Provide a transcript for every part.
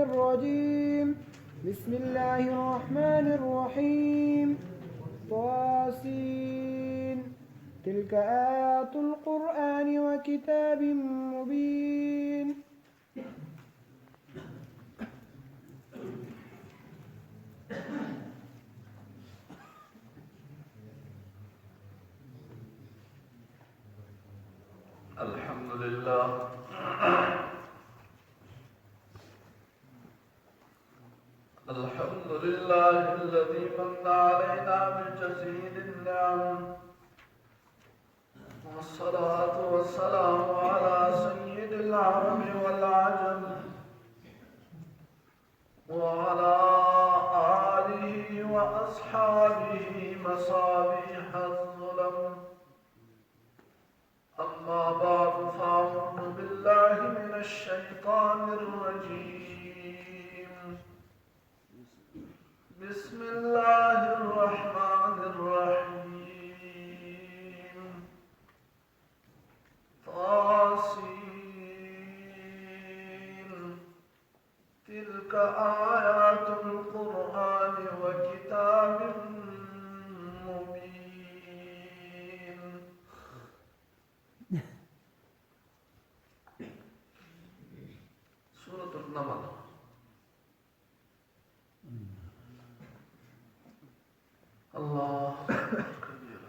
الرجيم بسم الله الرحمن الرحيم طاسين تلك آيات القرآن وكتاب مبين. الحمد لله الحمد لله الذي من علينا بجزيل النعم، والصلاة والسلام على سيد العرب والعجم وعلى آله وأصحابه مصابيح الظلم. أما بعد فأعوذ بالله من الشيطان الرجيم. بسم الله الرحمن الرحيم. طاسين تلك آيات القرآن وكتاب مبين. سورة النمل. الله كبير.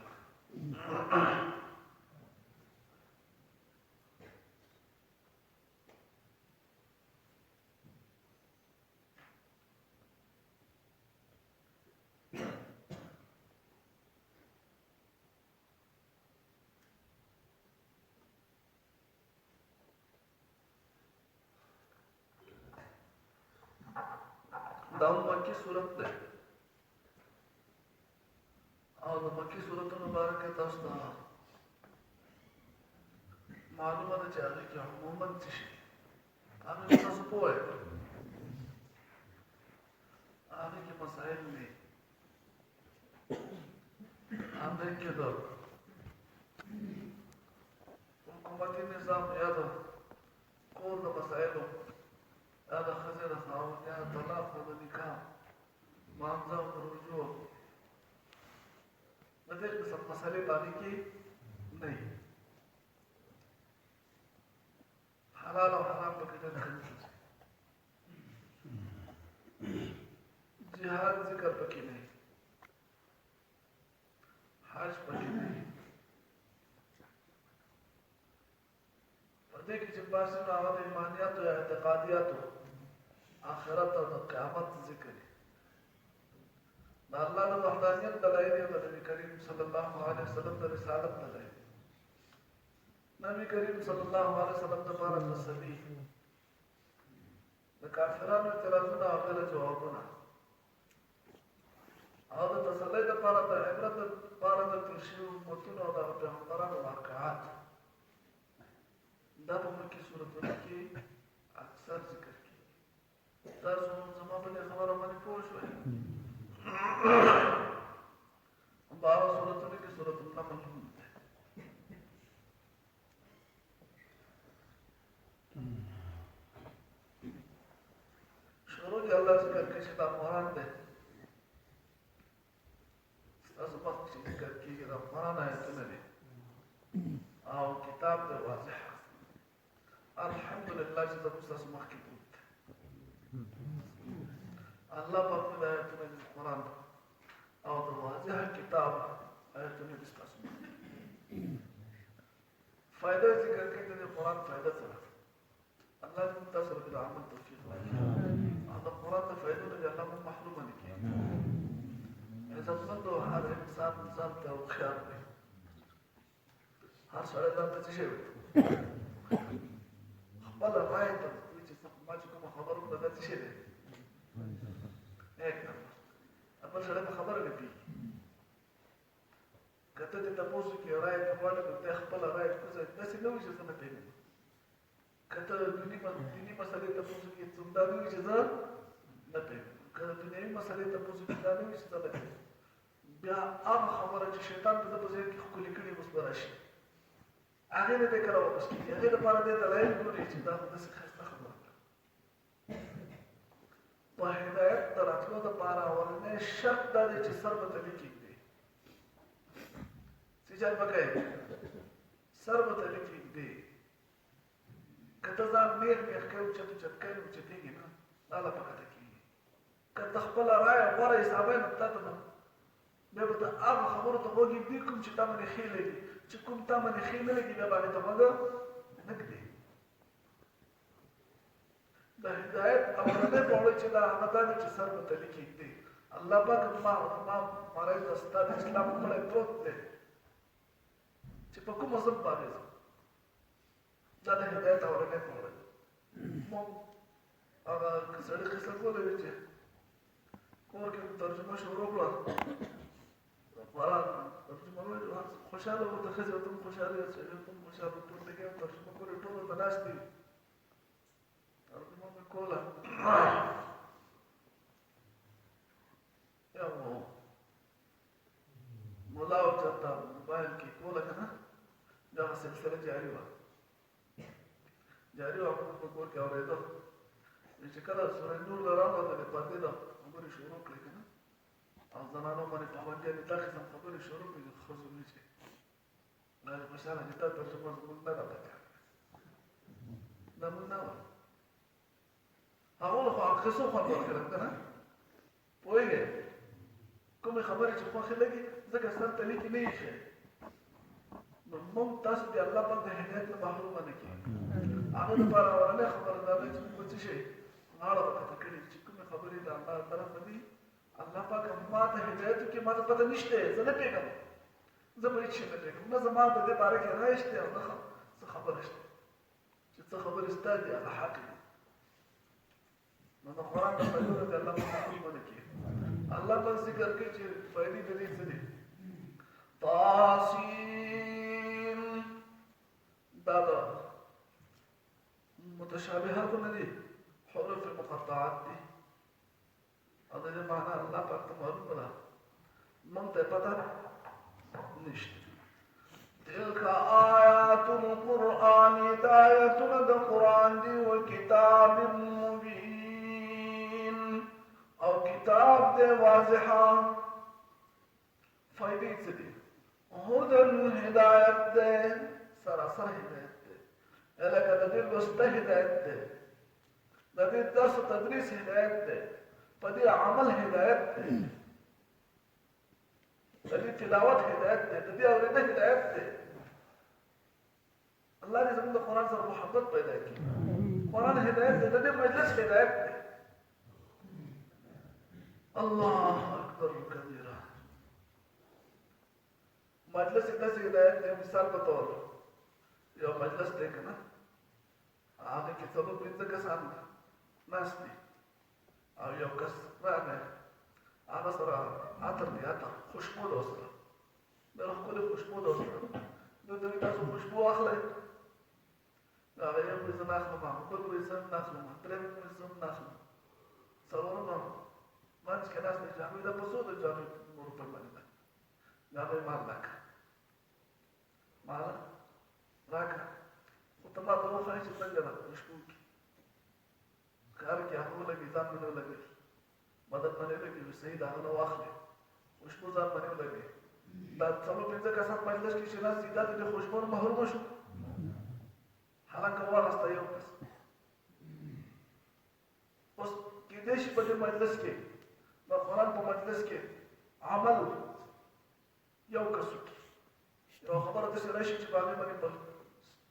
दाम मक्की सूरत है और मक्की सूरत मुबारक के तस्ता मालूम है चाहे कि अमूमन चीज़ आने का सुपो है आने के मसाइल में आने के दर हुकूमती निज़ाम याद कोर द मसाइलों هذا خزر خاون يا طلاق ونكاح معامزة ورجوع مدل بسم مسئلے بانی کی نہیں حلال و حرام بکجن خلص جہاد ذکر بکی نہیں حج بکی نہیں پردے کی جباسی میں آواد ایمانیات و اعتقادیات ہو آخرت اور قیامت ذکر ہے اللہ نے وحدانیت دلائی دی اور نبی کریم صلی اللہ علیہ وسلم نے رسالت دلائی دی. نبی کریم صلی اللہ علیہ وسلم نے بارک تسبیح کافرانو اعتراضونه او غیر جوابونه او د تسلی لپاره د عبرت لپاره د تیر شویو امتونو او د پیغمبرانو واقعات دا په مکې سورتونو کې اکثر ذکر تاسو زما په خبره باندې پوه شئ. بارہ سورتوں کی سورۃ النمل شروع دی اللہ ذکر کے شدا قرآن دے تاسو وخت چې ذکر کیږي دا قرآن آیتونه دي او کتاب دے واضح الحمدللہ چې زموږ تاسو مخکې الله پاک د آیتونو د قرآن او د واضح کتاب آیتونو د ستاسو فائدہ ذکر کوي د قرآن فائدہ سره الله دې تاسو سره د عمل توفیق ورکړي او د قرآن د فائدو نه الله مو محروم نه کړي. عزتمند هر انسان ځان ته خیال دی هر سړی ځان ته څه شي خپل رائے ته چې ما چې کوم خبرو ده څه شي دی خپل سره خبره نه کوي کته دې تاسو کې راي ته وړاندې ته خپل راي کوزه داسې نه وي چې څنګه پیږي کته دې مسلې تاسو کې څنګه نه وي چې ځا نه پیږي کله دې مسلې تاسو کې دا نه وي چې څنګه پیږي بیا هغه خبره چې شیطان ته په ځای کې خپل کړي مصبر شي هغه نه کړه وبس هغه لپاره دې ته راي کوي چې دا د څه خسته خبره په هدایت د راتلو دپاره اولنی شرط دا دی چې سر به تلي کېږدي څه چل به کوې سر به تلي کېږدي که ته ځان نیغ نیغ کوې اوچت اوچت کوې نو اوچتېږي نه دا له پکته کېږي که ته خپله رایه غوره حسابوې نو تا ته به بیا به ته هغه خبرو ته غوږ ږدي کوم چې تا باندې ښې لګي چې کوم تا باندې ښې نه لګي بیا باندې ته غوږ نه ږدي د هدایت اولنی پړاو چې دا هغه دا دی چې سر به تلي کېږدي الله پاک ما مړی ته ستا د اسلام پړی پروت دی چې په کومه ځم باندې ځم دا د هدایت اولنی پړاو دی موږ هغه سړي قصه کولی وي چې کور کې ترجمه شروع کړه ترجمه وایي خوشحاله وو د ښځې ورته هم خوشحاله یاست سړي ورته هم خوشحاله ټول لګیا ترجمه کولې ټول ورته ناست دي ترجمه مې کوله یو ملا او چېرته موبایل کې کوله که نه دغه سلسله جاري وه موږ په کور کې اورېده چې کله سوره نور له راووتلې پردې ده خبرې شروع کړې که نه او زنانو باندې پابندیانې دا قسم خبرې شروع کړې د ښځو نه چې دا خوشحاله چې دا ترجمه زموږ نه ده پکار دا موږ نه وه هغو له خو قصو خوند ورکړم که نه پوهېږې کومې خبرې چې خوښې لګي ځکه سر تلي کې نه ایښی نو موږ تاسو د الله پاک د هدایت نه محرومه نه کړي هغه دپاره اولنۍ خبره دا ده چې موږ به څه شی غاړه ورکته کړې چې کومې خبرې د الله طرفه دي الله پاک ما ته هدایت وکړي ما ته پته نشته زه نه پوهېږم زه به هېڅ شی نه پوهېږم نه زما د دې باره کې رایه شته او نه څه خبره شته چې څه خبرې ستا دي هغه حق دي نو د قرآن د فایدو نه د الله پاک محرومه نه کړي الله پاک ذکر کوي چې فایدې د دې څه دي طاسین دا د متشابهاتو نه دي حروف مقطعات دي او د دې معنی الله پاک ته معلومه ده موږ ته پته نشته تلك آیات القرآن دا آیاتونه د قرآن دي و کتاب مبین او کتاب دی واضحه فائدې څه دي هدن هدایت دی سراسر هدایت دی لکه د دې لوسته هدایت دی د دې درس و تدریس هدایت دی په دې عمل هدایت دی د دې تلاوت هدایت دی د دې اورېده هدایت دی الله دې زموږ د قرآن سره محبت پیدا کړي قرآن هدایت دی د دې مجلس هدایت دی الله اکبر کبیره مجلس داسې هدایت دی مثال په طور یو مجلس دی که نه هغې کې څلور پنځه کسان ناست دي او یو کس راغی هغه سره عطر دی عطر خوشبو ده ورسره ډېره ښکلې خوشبو ده ورسره دوی ته وایي تاسو خوشبو اخلئ هغه یو وایي زه نه اخلم بل وایي زه هم نه اخلم درېیم وایي زه هم نه اخلم څلورم منځ کې ناست دی چې هغوی دا په څو د جامې روپۍ باندې ده د هغوی مال راکړه مال راکړه خو ته ما ته وښایه چې څنګه ده خوشبو کې کار کې هغه ولګي ځان باندې ولګي بدن باندې ولګي صحیح ده هغه نه واخلې خوشبو ځان باندې ولګي دا څلور پنځه کسان مجلس کې چې ناست دي دا د دې خوشبو نه محرومه شو حالانکه واغسته یو کس اوس کېدای شي په دې مجلس کې د قرآن په مجلس کې عمل یو کس وکړي یو خبره داسې راشي چې په هغې باندې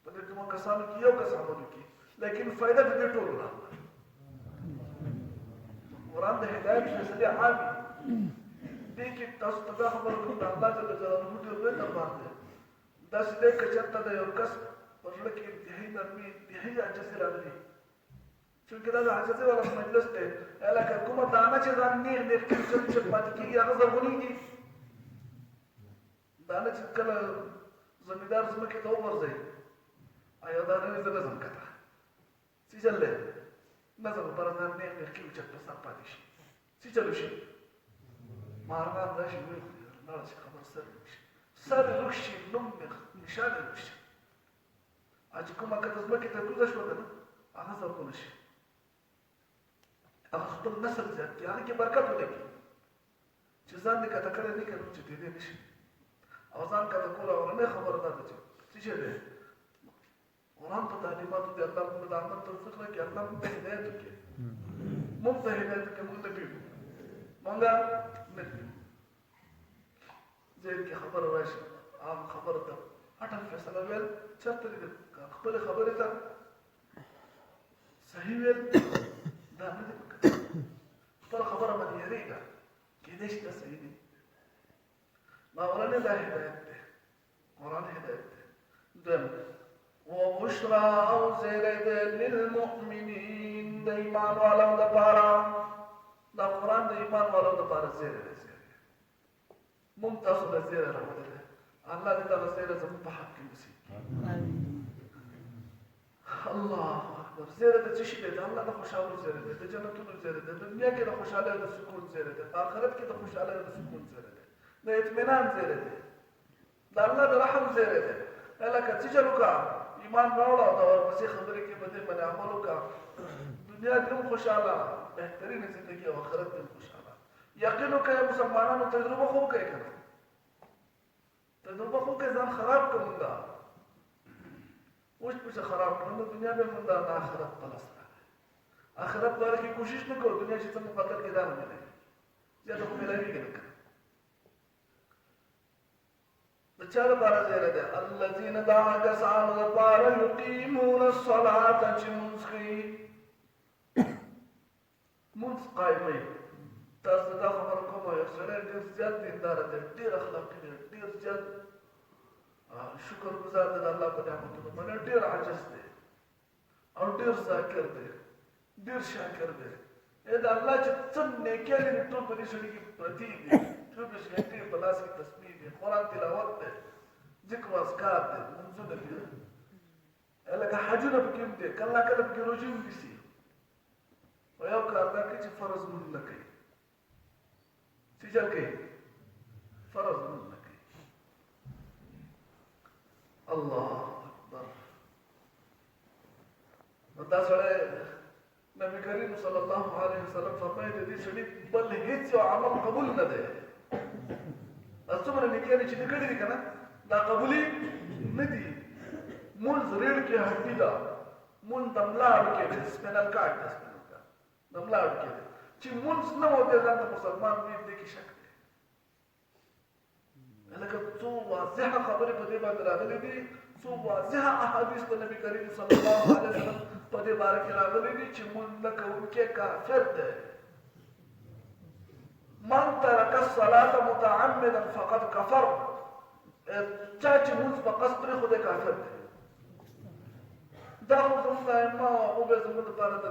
په دې کومو کسانو کې یو کس عمل وکړي لیکن فایده د دې ټولو ده قرآن د هدایت فیصلې عام دي کې تاسو ته دا خبره کوم د الله جل جلاله ډېر لوی دربار دی داسې دی که چېرته د یو کس په زړه کې انتهایي نرمي انتهایي عاجزي راغلي چونکې دا د عاجزۍ والا مجلس دی لکه کومه دانه چې ځان نیغ نیغ کړي چې پاتې کېږي هغه زرغونېږي دانه چې کله زمیندار ځمکې ته وغورځوي یو دانه وي زه نه ځم کته څه چل دی نه ځم لپاره ځان نیغ نیغ کړي چې په سر پاتې شي څه چل وشي مارغان راشي ویې خوري لاړه شي خبر سر ورک شي سر ورک شي نوم مې نشان یې ورک شي چې کومه کته ځمکې ته کوزه شوه که نه هغه زرغونه شي هغه خپل نسل زیات کړي هغه کې برکت ولګي چې ځان دې کته کړی نه کړو چې دې نشي او ځان کته کول اورنه خبره ده چې څه دی قرآن په تعلیماتو دې الله موږ د عمل توفیق راکړي الله موږ ته هدایت وکړي موږ ته هدایت وکړي موږ نه پیږو موږ نه پیږو ځین کې خبره راشي عام خبره ده اټل فیصله ویل چرته دې خپل خبره ته صحیح ویل دا نه دي خپل خبره باندې یریږه کېدای شي دا صحیح دي مولانه دا هدایت ده قرآن هدایت ده دویم وبشرى او زيرد للمؤمنين د ایمان والو د پاره دا قرآن د ایمان والو د پاره زیره ممتاز د زیره راوړل الله دې دا زیره زموږ په حق کې وسی الله اکبر زیره د څه شي ده الله د خوشاله زیره ده د جنتونو زیره ده د دنیا کې د خوشاله او د سکون زیره ده په آخرت کې د خوشاله او د سکون زیره ده د اطمینان زیره ده د الله د رحم زیره ده لکه چې جوړه ایمان راوړه او ورپسې خبرې کې به دې باندې عمل وکړه دنیا کې هم خوشاله بهترین ژوندۍ او آخرت کې خوشاله یقین وکړئ مسلمانانو تجربه خو کوي کنه تجربه خو کې ځان خراب کومه اوس په خراب کړو دنیا به مونږ د آخرت په لاس آخرت لپاره کې کوشش وکړو دنیا چې څنګه فقط کې دا نه دی زیاته خو ملایوي کنه چار بارا زیره ده الذين دعا کسانو ده پارا یقیمون الصلاة چه منز خی منز قائمه تاسو دا خبر کومه یو سړی ډېر زیات دیندار دی ډېر اخلاقي دی ډېر زیات شکر گزار دی د الله په نعمتونو باندې ډېر عاجز دی او ډېر ذاکر دی ډېر شاکر دی دا الله چې څنګه نیکي لري ټول په دې سړي کې پرتی دي 24 غنټې په لاس کې تسبیح دی قرآن تلاوت دی ذکر و اذکار دی منځونه دي لکه حجونه پکې هم دي کله کله پکې روژې هم نیسي او یو کار دا کوي چې فرض مونږ نه کوي څه چل کوي فرض مونږ نه کوي الله اکبر نو دا سړی نبی کریم صلی الله علیه وسلم فرمایي د دې سړي بل هیڅ عمل قبول نه دی څومره نیکیانې چې کړي دي که نه دا قبولي نه دي مونځ ریړ کې هډي ده مونځ د ملا اړوکې دی سپینل کارډ ده د ملا اړوکې دی چې مونځ نه و دی ځان ته مسلمان وي دې کې شک دی لکه څو واضحه خبرې په دې باندې راغلي دي څو واضحه احادیث د نبي کریم صلی الله علیه وسلم په دې باره کې راغلي دي چې مونځ نه کوونکی کافر دی من ترک الصلاة متعمدا فقد کفر چا چې مونځ په قصد پرېښود دی کافر دی دا خو زموږ ائمه او هغو بیا زموږ دپاره د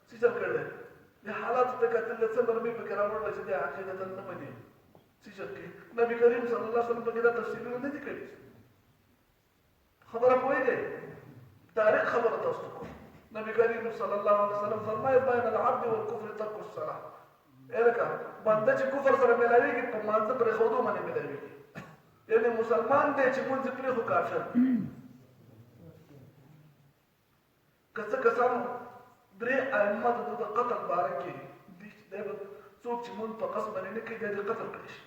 څه چل کړی دی د حالاتو ته کتل د څه نرمي پکې راوړله چې دی عقیدتا نه مني څه چل کوي نبي کریم صلی الله علیه وسلم پکې دا تفصیلونه نه دي کړي خبره پوهېږئ تاریخ خبره تاسو ته کوم نبي کریم صلی الله علیه وسلم فرمایي بین العبد والکفر ترک الصلاة لکه بنده چې کفر سره ملاویږي په مانځه پرېښودو باندې ملاویږي یعنې مسلمان دی چې مونځ یې پرېښو کافر که څه کسان درې ائمه د قتل باره کې دي دی به څوک چې مونځ په قصد باندې نه کوي دی دې قتل کړی شي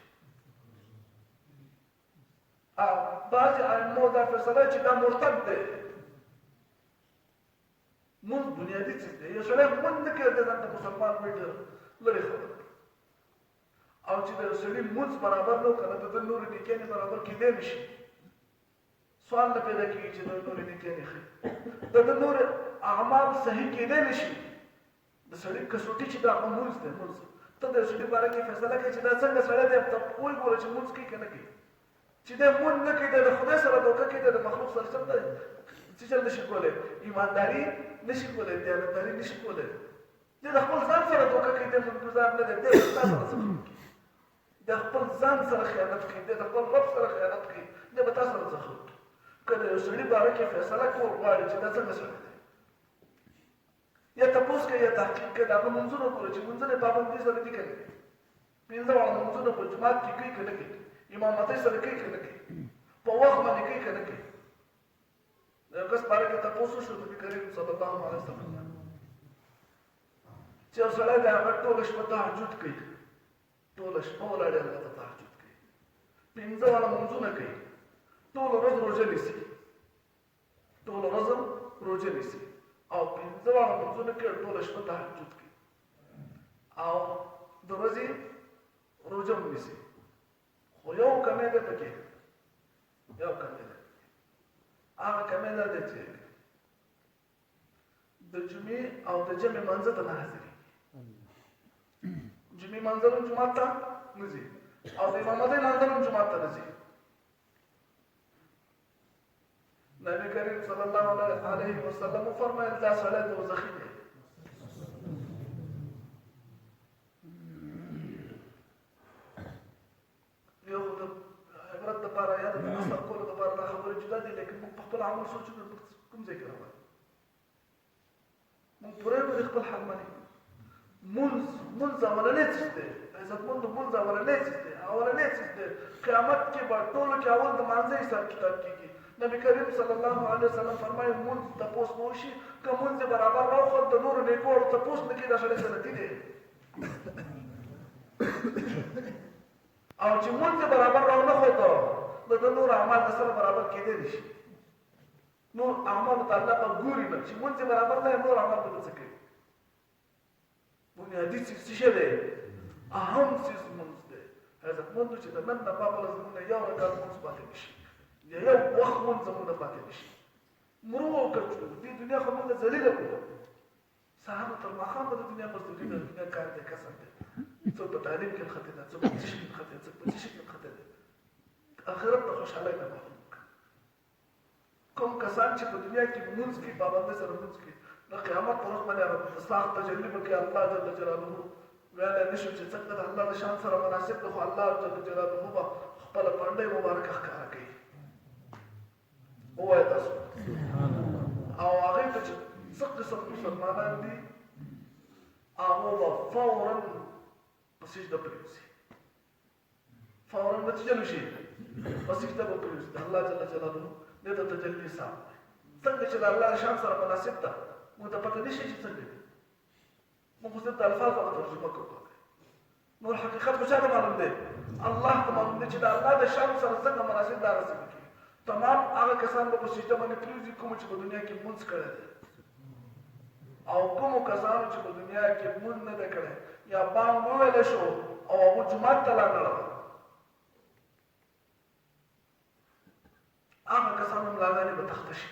بعضې ائمو دا فیصله چې دا مرتد دی مونځ بنیادي څیز دی یو سړی مونځ نه کوي دی ځان ته مسلمان وایي ډېر لرې خبره او چې د سړي مونځ برابر نه وکړه د ده نورې نیکیانې برابر کېدی نه شي سوال نه پیدا کېږي چې د نورې نیکیانې ښیي د ده نور اعمال صحیح کېدی نه شي د سړي کسوټي چې دا مونځ دی مونځ ته د سړي باره کې فیصله کوي چې دا څنګه سړی دی ته وګوره چې مونځ کوي که نه کوي چې دی مونځ نه کوي دی د خدای سره دوکه کوي دی د مخلوق سره چلته څه چل نشي کولی ایمانداري نشي کولی دیانتداري نشي کولی دی د خپل ځان سره دوکه کوي دی منګزار نه دی دی ستا سره څه کوي د خپل ځان سره خیانت کوي د خپل رب سره خیانت کوي د به تا سره څه کوي که د یو سړي باره کې فیصله کول غواړي چې دا څنګه سړی دی یا تپوس کوي یا تحقیق کوي د هغه منځونه وګوره چې منځونه پابندي سره دي که نه دي پنځه واړه منځونه په جومات کې کوي که نه کوي امامتۍ سره کوي که نه کوي په وخت باندې کوي که نه کوي د یو کس باره کې تپوس وشو نبي کریم صلی الله علیه وسلم چې یو سړی دی هغه ټوله شپه تهجد کوي ټوله شپه ولاړې الله ته تهجد کوي 5 واړه لمونځونه کوي ټوله ورځ روژه نیسي ټوله ورځ روژه نیسي او 5 واړه لمونځونه کوي ټوله شپه تهجد کوي او د ورځې روژه هم نیسي خو یو کمی دی پکې یو کمی دی هغه کمی دا دی چې د جمعې او د جمعې منځه ته نه حاضرېږي جمعې منځه هم جومات ته نه ځي او د امامتۍ منځه هم جومات ته نه ځي نبي کریم صلی الله علیه وسلم وفرمایل دا سړی دوزخي دی یو خو د عبرت دپاره یا د اثر کولو دپاره دا خبرې جدا دي لیکن موږ په خپل عمل سوچو موږ کوم ځای کې روان موږ پوره به د خپل حال منې منځ اولنی څیز دی عزتمندو منځ اولنی څیز دی اولنی څیز دی قیامت کې به ټولو کې اول د مانځه حساب کتاب کېږي نبي کریم صلی الله علیه وسلم فرمایي منځ تپوس به وشي که منځ یې برابر راوخوت د نورو نیکو تپوس نه کېږي دا سړی جنتي دی او چې منځ یې برابر راونه خوته نو د نور اعمال د سره برابر کېدی نه شي نور اعمالو ته الله به ګوري نه چې منځ یې برابر نه نور اعمال به څه کوي بنیادي څیز څه دی اهم څیز منځ دی عزتمندو چې د نن نه پابله زموږ نه یو رکعت منځ پاتې نه شي یا یو وخت منځ زموږ نه پاتې نه شي مرو وکړو دې دنیا خو موږ ذلیله کړو سهار تر ماښام به د دنیا مزدوري ده دنیا کار دی کسب دی څوک په تعلیم کې نښتې ده څوک په څه شي کې نښتې ده څوک په څه شي کې نښتې ده آخرت د خوشحالۍ نه محروم کوم کسان چې په دنیا کې لمونځ کوي پابندۍ سره لمونځ کوي د قیامت په ورځ باندې هغه د ساخت تجلي به کوي الله جل جلاله ویلی نه شو چې څنګه د الله د شان سره مناسب ده خو الله جل جلاله به خپله پنډۍ مبارکه ښکاره کوي ووایه تاسو او هغې ته چې څه قسم مسلمانان دي هغو به فورا په سجده پرېوځي فورا به څه چلو شي په سجده به پرېوځي د الله جل جلاله دې ته تجلي صاحب څنګه چې د الله د شان سره مناسب ده موږ ته پته نه شي چې څنګه دي موږ خو صرف د الفاظو هغه ترجمه کوو نور حقیقت خو چا ته معلوم دی الله ته معلوم دی چې د الله د شان سره څنګه مناسب ده هغه څنګه کوي تمام هغه کسان به په سجده باندې پرېوځي کوم چې په دنیا کې لمونځ کړی دی او کومو کسانو چې په دنیا کې لمونځ نه دی کړی یا بانګ وویلی شو او هغو جومات ته لا نه راغله هغه کسانو ملاګانې به تخته شي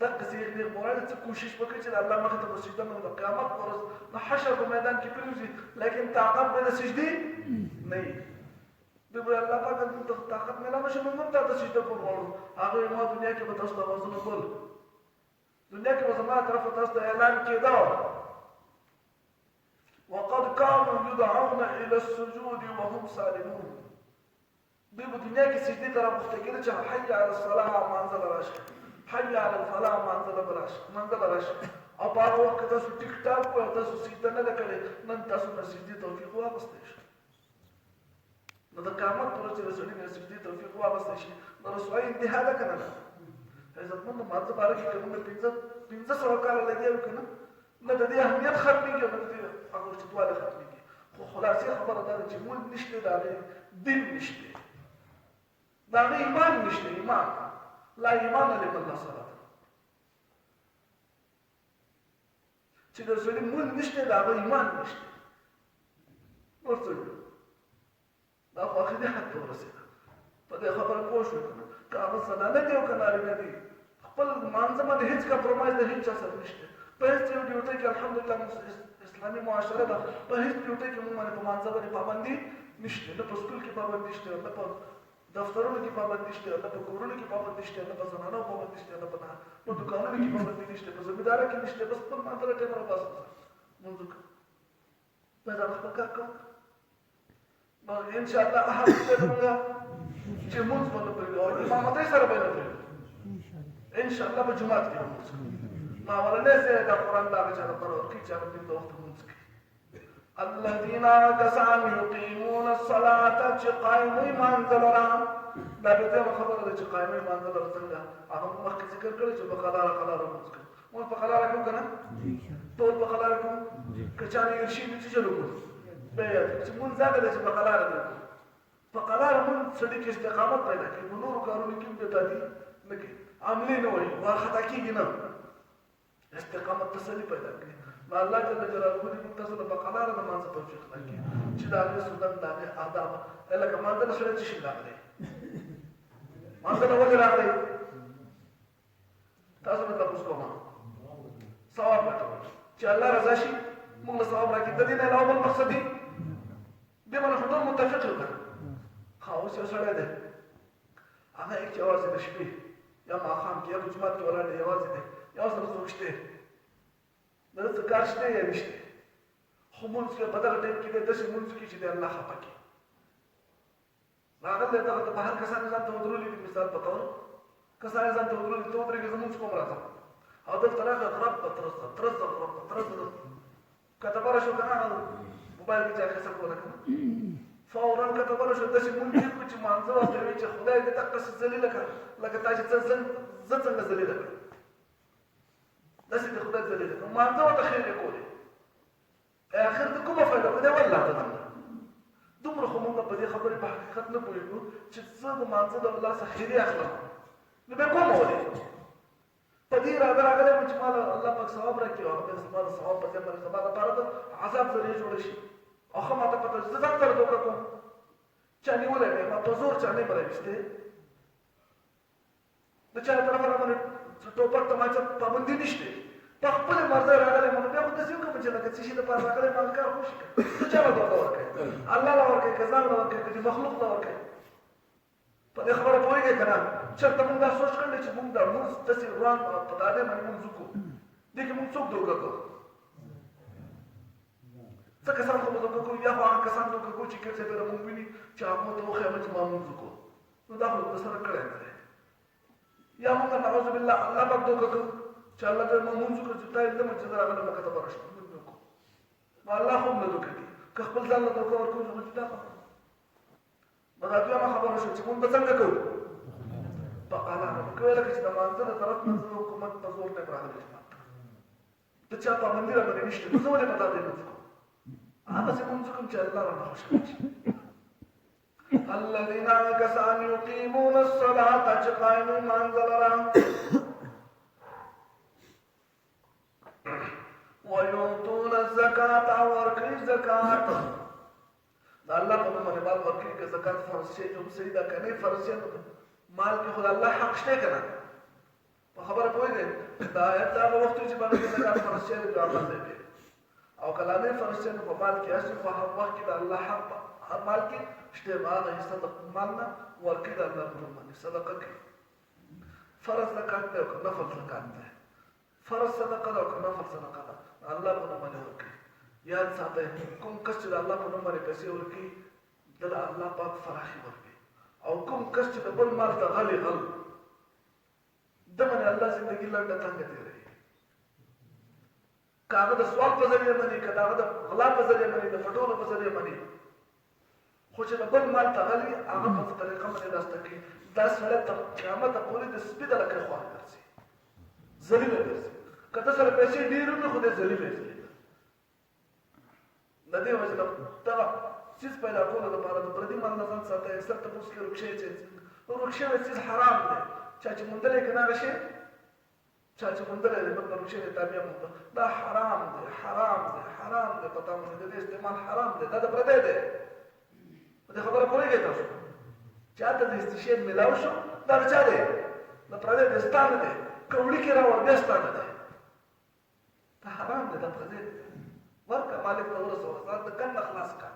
دقسې دې غواړي څه کوشش وکړي چې د الله مخې ته په سجده باندې د قیامت په ورځ د حشر په میدان کې پرېوځي لیکن طاقت به د سجدې نه وي دوی به الله پاک ته طاقت میلاو نه شي موږ هم تاته سجده کول غواړو هغوی ما دنیا کې به تاسو ته اوازونه کول دنیا کې به زما طرفه تاسو ته اعلان کېده وقد كانوا يدعون الى السجود وهم سالمون دوی په دنیا کې سجدې ته راغوښته کېده چې حي على الصلاه مانځه راشي حي على الفلاح منزل راشي او په هغه وخت کې تاسو ټیک ټاک او تاسو سجده نه ده کړې نن تاسو نه سجدې توفیق واخیستی شي نو د قیامت په ورځ چې د سړي نه سجدې توفیق واخیستی شي نو رسوایي انتها ده که نه ده عزتمندو مانځه باره کې که موږ 500 کاله لګیا یو که نه نه د دې اهمیت ختمېږي او نه د دې هغه اوچتوالی ختمېږي خو خلاصې خبره دا ده چې مونږ نشته د هغې دین نشته د هغې ایمان نشته ایمان لا ایمان لمن لا صلاة چې د سړي مونځ نشته د هغه ایمان نشته نور څه دا خو عقیدې حد ته ورسېده په دې خبره پوه شو که نه که هغه زنانه دي او که نارینه دي خپل لمانځه باندې هېڅ کمپرومایز د هېڅ چا سره نشته په هېڅ یو ډیوټۍ کې الحمدلله اسلامي معاشره ده په هېڅ ډیوټۍ کې موږ باندې په مانځه باندې پابندي نشته نه په سکول کې پابندي شته نه په دفترونو کې پابندي شته نه په کورونو کې پابندي شته نه په زنانو پابندي شته نه په دکانونو کې پابندي نشته په زمینداره کې نشته بس خپل مانځه له ټایمه راپاسه لمونځ وکړه باید هغه خپل کار کوو نو انشاءالله هغه څه زموږ چې لمونځ به نه پرېږدو او امامتۍ سره به یې نه پرېږدو انشاءالله په جومات کې به لمونځ کوو نو اولنی ځای د قرآن د هغه چا لپاره ورکوي چې هغه پنځه وخته لمونځ کوي الذين كسان يقيمون الصلاة چې قائموي مانځه لره دا بیا دغه خبره ده چې قائموي مانځه لره څنګه هغه مخکې ذکر کړی چې په قلاره قلاره لمونځ کوي مون په قلاره کوم کنه ټول په قلاره کوم کچانه ارشي دې چې چلو کوم بیا چې مون زاګه دې په قلاره دې په قلاره مون سړي کې استقامت پیدا کوي په نورو کارونو کې به تادي نه کوي عملي نه وي وا خطا کیږي نه استقامت تسلی پیدا کوي نو الله جل جلاله دې متصل په قلاره د مانځ توفیق راکړي چې دا له سنت د آداب الکه مانځ نه سره چې راغلي مانځ نه ولې راغلي تاسو ته تاسو کومه ثواب راکړي چې الله رضا شي موږ له ثواب راکړي د دې نه علاوه بل مقصد دی دې باندې ټول متفق یو خاص یو سره ده هغه چې اواز د شپې یا ماښام کې یا جمعه کې ولاړ دی اواز دی یا سره څوک شته دغه کار شته یا نشته خو مونږ کې په دغه ټیم کې د داسې مونږ کې چې د الله خپه کې راغله دغه په هر کسان ځان ته ودرولې مثال په تور کسان ځان ته ودرولې ته ودرې کې زموږ کوم راځه او د طرف رب ترز كتب له شو كان موبایل کې ځکه څه کوله فورا كتب له شو د شي مونږ چې مانځو او دوی چې خدای دې تاسو ذلیل کړ لکه تاسو څنګه ذلیل کړ داسې د خدای ذلیل کړ مانځو ته خیر کوله اخر د کومه فائدہ په دې والله تعالی دومره خو موږ په دې خبرې په حقیقت نه پوهیږو چې څه د مانځو د الله څخه خیر اخلم نو به کوم ولې په دې راغلی چې مال الله پاک ثواب راکړي او هغه زما د ثواب په ځای باندې زما لپاره د عذاب ذریعه جوړ شي او خو ماته پته زه ځان سره دوکه کوم چا نیولې مې ما په زور چا نه برابرسته د چا طرف باندې ټوپک ته ماته پابندي نشته په خپل مرزه راغلی مونږ بیا خو داسې وکړو چې لکه څه شي لپاره راغلی ما کار خوشي نو چا له دوکه ورکړي الله له ورکړي کزان له ورکړي چې مخلوق له ورکړي په دې خبره پوهېږئ که نه چېرته مونږ دا سوچ کړی چې مونږ دا لمونځ داسې روان په دادې باندې مونځ وکړو دې کې مونږ څوک دوکه کړو څه کسان خو به دوکه کوو یا خو هغه کسان دوکه کوو چې کله به مونږ ویني چې هغو ته وښیمه چې ما لمونځ وکړو نو دا خو درسره کړی نه دی یا مونږ نعوذ بالله الله پاک دوکه کوو چې الله ته مونږ لمونځ وکړو چې تا یې لمونځ چې زه راغلی مکه ته به راشم مونځ مې وکړو نو الله خو هم نه دوکه کوي که خپل ځان له دوکه ورکوو نو جدا خبره نو دا دویمه خبره شوه چې مونږ به څنګه کوو په قلاره کوي لکه چې د مانځه د طرف نه زه حکومت په زور نه راغلی د چا پابندي راباندې نشته نو زه ولې په دا ځای لمونځ کوم هغسې لمونځ کوم چې الله رانه خوشحاله شي الذين كسان يقيمون الصلاة چې قایم مانځه لره ويؤتون الزکاة ورکوي زکات د الله په نوم باندې مال ورکوي که زکات فرض شي جو صحیح ده که نه فرض شي مال کې خو د الله حق شته که نه په خبره پوهېږئ دا آیت هغه وخت چې باندې زکات فرض شي جو عمل دی او که لا نه فرض شي نو په مال کې اصل په هر وخت کې د الله حق هر مال کې شته هغه حصه د مال نه ورکوي د الله په نوم باندې صدقه کوي فرض زکات دی او که نفل زکات دی فرض صدقه ده او که نفل صدقه ده الله په نوم باندې ورکوي یاد ساتئ کوم کس چې د الله په نوم باندې پیسې ورکوي د الله پاک فراخي ورکوي او کوم کس چې د بل مال ته غلی غل د باندې الله زندګي لنډه تنګه تېروي که هغه د سوال په ذریعه مني که د هغه د غلا په ذریعه مني د پټولو په ذریعه مني خو چې د بل مال ته غلي هغه په طریقه باندې راسته کوي دا سړی تر قیامته پورې د سپي د لکۍ خوار ګرځي ذلیله ګرځي که ته سره پیسې ډېر وي خو دې ذلیله ځي د دې وجې نه دغه څیز پیدا کولو دپاره د پردي مال نه ځان ساتئ اکثر تپوس کې روک شوی څیز حرام دی چا چې موندلی که نه هغه شی چا چې موندلی دی بل نه روک شوی تابع مونده دا حرام دی حرام دی حرام دی په تا باندې د دې استعمال حرام دی دا د پردی دی په دې خبره پوهېږئ تاسو چې هلته د استشهاد میلاو شو دا د چا دی د پردی دی ستا نه دی که وړي کې راوړ بیا ستا نه دی دا حرام دی دا پردی دی ورکه مالک ته ورسوه ځان د کن نه خلاص کړه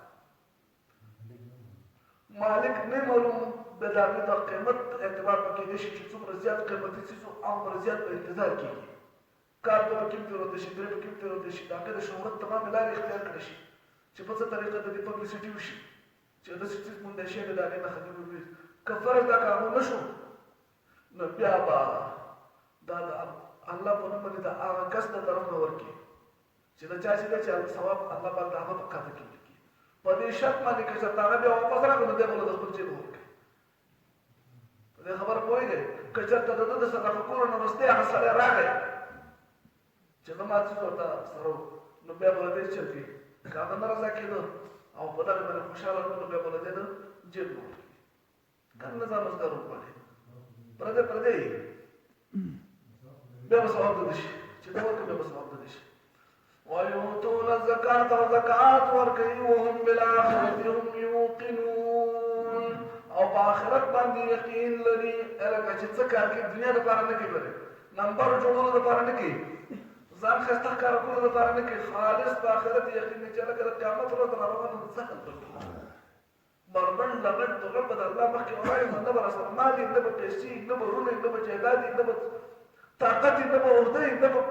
مالک نه معلوم د هغې د قیمت اعتبار په کېدای شي چې څومره زیات قیمتي څیز و هغومره زیات په انتظار کېږي کال به پکې هم تېروتی شي درې پکې هم تېروتی شي د هغې د شهرت تمامې لارې اختیار کړی شي چې په څه طریقه د دې پبلیسټي وشي چې داسې څیز موندی شوی دی د هغې نښه دې ووي که فرض دا کار ونه شو نو بیا به دا د الله په نوم باندې د هغه کس د طرف نه ورکړي چې د چا چې دی چې ثواب الله پاک د هغه په کاته کې لیکي په دې شرط باندې که چېرته هغه بیا واپس راغی نو دی به له د خپل جیب ورکوي په دې خبره پوهېږئ که چېرته د ده د صدقه کولو نه وروستی هغه سړی راغی چې زه ماتې ورته سره نو بیا به له دې چل کړي که هغه نه رضا کېده او په دغه باندې خوشحاله کړو نو بیا به له دې نه جیل ته ورکړي که نه ځان روزګار وپالي پردی بیا به ثواب ده شي چې دا ورکړي بیا به ثواب ده شي ويؤتون الزکاة وزکات ورکوي وهم بالآخرة هم یوقنون او په آخرت باندې یقین لري لکه چې څه کار کوي دنیا دپاره نه کوي بلې نمبر جوړولو دپاره نه کوي ځان ښایسته ښکاره کولو دپاره نه کوي خالص په آخرت یقین دی چې هلکه د قیامت ورځ راروانه ده سهل به بربنډ لغټ دغه به د الله مخکې ولاړ یم نه به راسره مال یې نه به پیسې نه به وروڼه نه به جایداد نه به طاقت نه به عهده نه به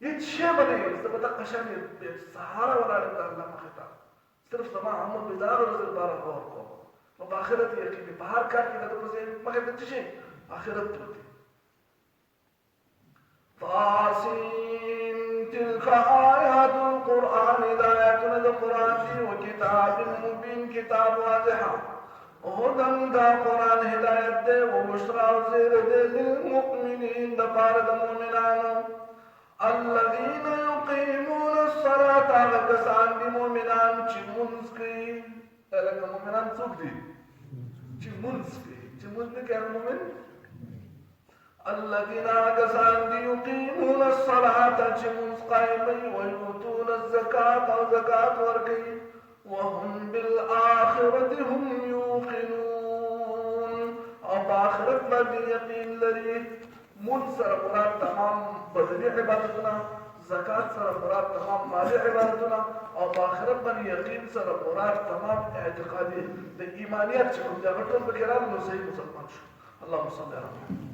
هیڅ شی به نه وي زه به دغه شان بې سهاره ولاړ یم د الله مخې ته صرف زما عمل به د هغه ورځې لپاره غور کوم نو په آخرت یقین دی په هر کار کې د ده ورځې مخې ته څه شي آخرت پروت دی طاسين تلك آيات القرآن هداية القرآن وكتاب مبين كتاب واضحة هدى دا قرآن هداية دي وبشرى وزير دي للمؤمنين دا بارد مؤمنان الذين يقيمون الصلاة وكسان دي مؤمنان چي منسكي لك مؤمنان سوك دي چي منسكي چي منسكي المؤمن الذين كسان يقيمون الصلاة جمس قائمي ويؤتون الزكاة وزكاة وركي وهم بالآخرة هم يوقنون او بآخرت مدي يقين لري من سر مراد تمام بدني عبادتنا زكاة سر مراد تمام مالي عبادتنا او بآخرت مدي يقين سر مراد تمام اعتقادي ده ايمانيات شكم ده غطر بكرام نسي مسلمان شو اللهم صل على محمد.